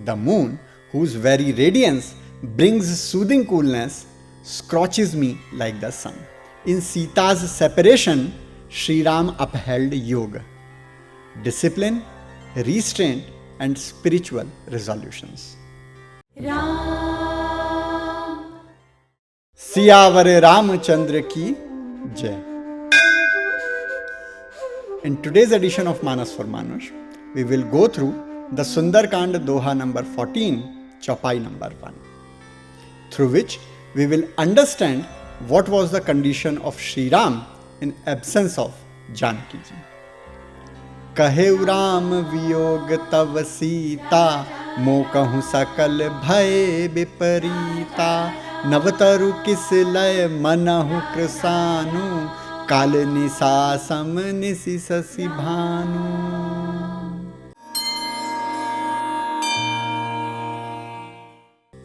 The moon, whose very radiance brings soothing coolness, scorches me like the sun. In Seeta's separation, Shriram upheld yoga, discipline, restraint, and spiritual resolutions. Siyavar Ramchandra की जय. In today's edition of Manas for Manush, we will go through the Sundarkand Doha number 14, Chaupai number 1, through which we will understand what was the condition of Shriram in absence of Janaki ji. कहेउ Ram वियोग तव सीता, मोकहु सकल भय विपरीता. नवतरु किस लय मनहु कृसानु, काल निसा सम निसि ससि Bhanu.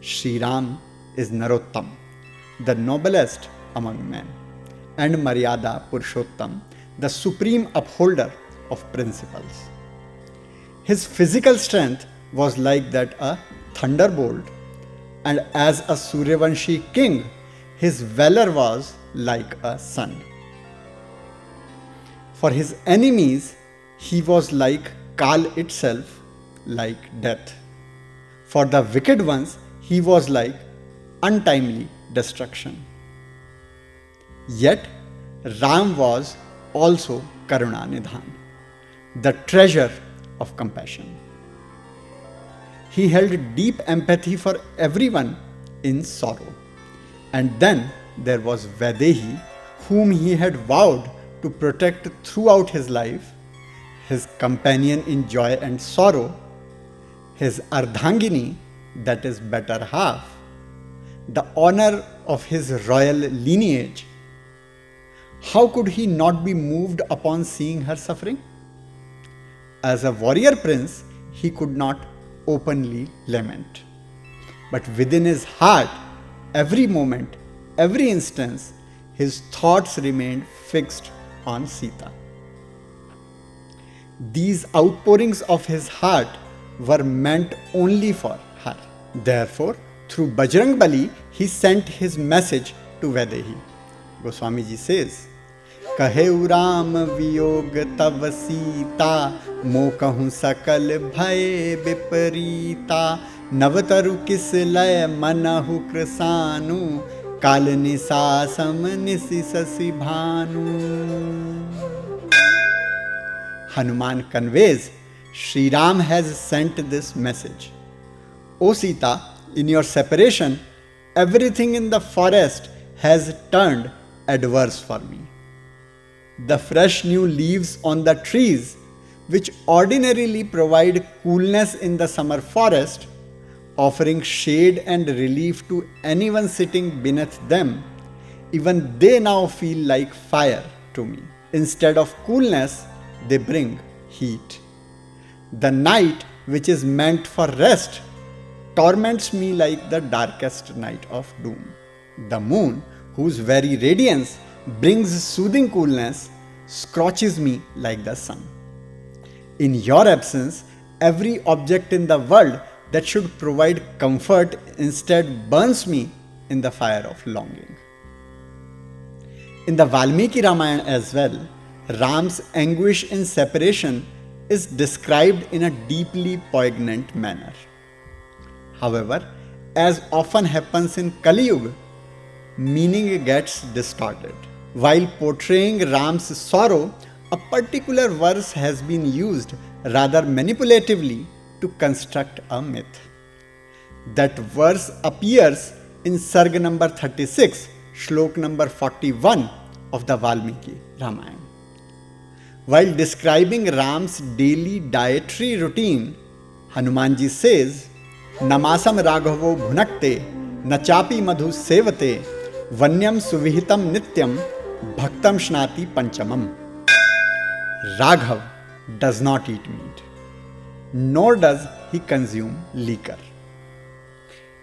Shriram is Narottam, the noblest among men, and Maryada Purushottam, the supreme upholder of principles. His physical strength was like that a thunderbolt, and as a Suryavanshi king, his valor was like a sun. For his enemies, he was like Kal itself, like death. For the wicked ones, he was like untimely destruction. Yet, Ram was also Karunanidhan, the treasure of compassion. He held deep empathy for everyone in sorrow. And then there was Vaidehi, whom he had vowed to protect throughout his life, his companion in joy and sorrow, his Ardhangini, that is better half, the honor of his royal lineage. How could he not be moved upon seeing her suffering? As a warrior prince, he could not openly lament. But within his heart, every moment, every instance, his thoughts remained fixed on Seeta. These outpourings of his heart were meant only for her. Therefore, through Bajrang Bali, he sent his message to Vaidehi. Goswami ji says, कहेउ Ram वियोग तव सीता, मोकहु सकल भय विपरीता. नवतरु किस लय मनहु कृसानु, काल निसा सम निसि ससि Bhanu. Hanuman conveys, Shriram has sent this message. O Seeta, in your separation, everything in the forest has turned adverse for me. The fresh new leaves on the trees, which ordinarily provide coolness in the summer forest, offering shade and relief to anyone sitting beneath them, even they now feel like fire to me. Instead of coolness, they bring heat. The night, which is meant for rest, torments me like the darkest night of doom. The moon, whose very radiance brings soothing coolness, scorches me like the sun. In your absence, every object in the world that should provide comfort instead burns me in the fire of longing. In the Valmiki Ramayana as well, Ram's anguish in separation is described in a deeply poignant manner. However, as often happens in Kali Yuga, meaning gets distorted. While portraying Ram's sorrow, a particular verse has been used rather manipulatively to construct a myth. That verse appears in Sarg number 36, Shlok number 41 of the Valmiki Ramayana. While describing Ram's daily dietary routine, Hanumanji says, Namasam Raghavo Bhunakte, Nachapi Madhu Sevate, Vanyam Suvihitam Nityam, Bhaktam Shnati Panchamam. Raghav does not eat meat, nor does he consume liquor.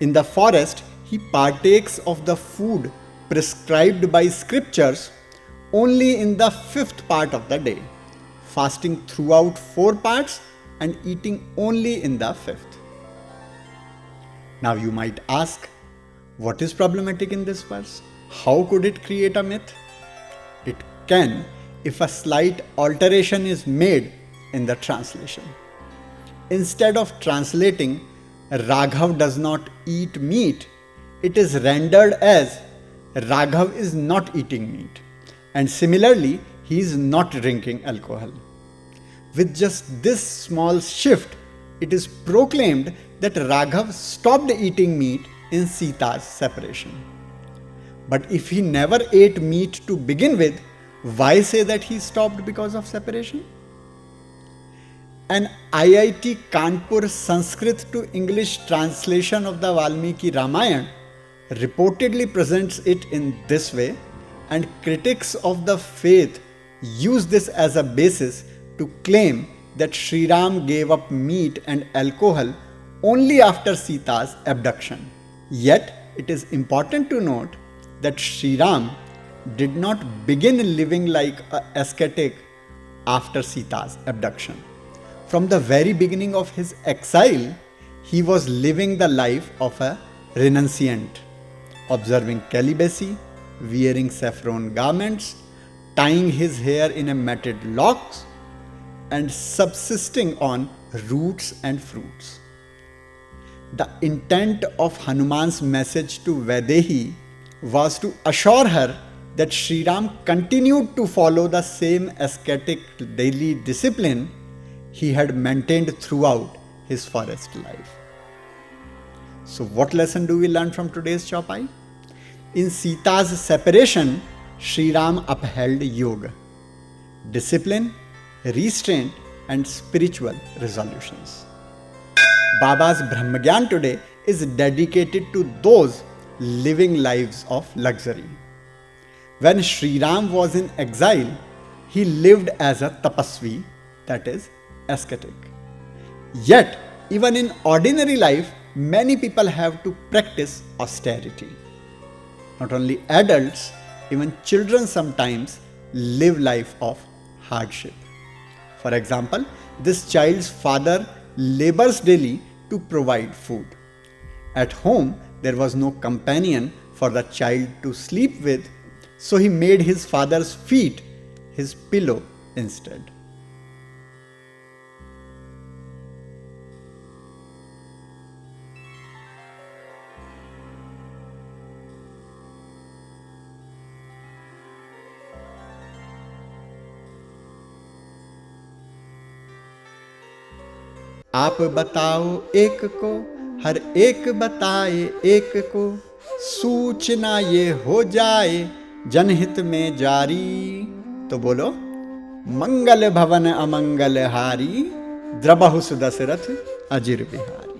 In the forest, he partakes of the food prescribed by scriptures only in the fifth part of the day, fasting throughout 4 parts and eating only in the fifth. Now you might ask, what is problematic in this verse? How could it create a myth? It can if a slight alteration is made in the translation. Instead of translating Raghav does not eat meat, it is rendered as Raghav is not eating meat, and similarly he is not drinking alcohol. With just this small shift, it is proclaimed that Raghav stopped eating meat in Sita's separation. But if he never ate meat to begin with, why say that he stopped because of separation? An IIT Kanpur Sanskrit to English translation of the Valmiki Ramayana reportedly presents it in this way, and critics of the faith use this as a basis to claim that Shriram gave up meat and alcohol only after Sita's abduction. Yet, it is important to note that Shriram did not begin living like an ascetic after Sita's abduction. From the very beginning of his exile, he was living the life of a renunciant, observing celibacy, wearing saffron garments, tying his hair in a matted locks, and subsisting on roots and fruits. The intent of Hanuman's message to Vaidehi was to assure her that Shriram continued to follow the same ascetic daily discipline he had maintained throughout his forest life. So what lesson do we learn from today's Chaupai? In Sita's separation, Shriram upheld yoga, discipline, restraint, and spiritual resolutions. Baba's Brahmagyan today is dedicated to those living lives of luxury. When Shriram was in exile, he lived as a tapasvi, that is, ascetic. Yet, even in ordinary life, many people have to practice austerity. Not only adults, even children sometimes live life of hardship. For example, this child's father labors daily to provide food. At home, there was no companion for the child to sleep with, so he made his father's feet his pillow instead. आप बताओ एक को, हर एक बताए एक को, सूचना ये हो जाए जनहित में जारी। तो बोलो, मंगल भवन अमंगल हारी, द्रबहु सुदशरथ अजिर बिहारी।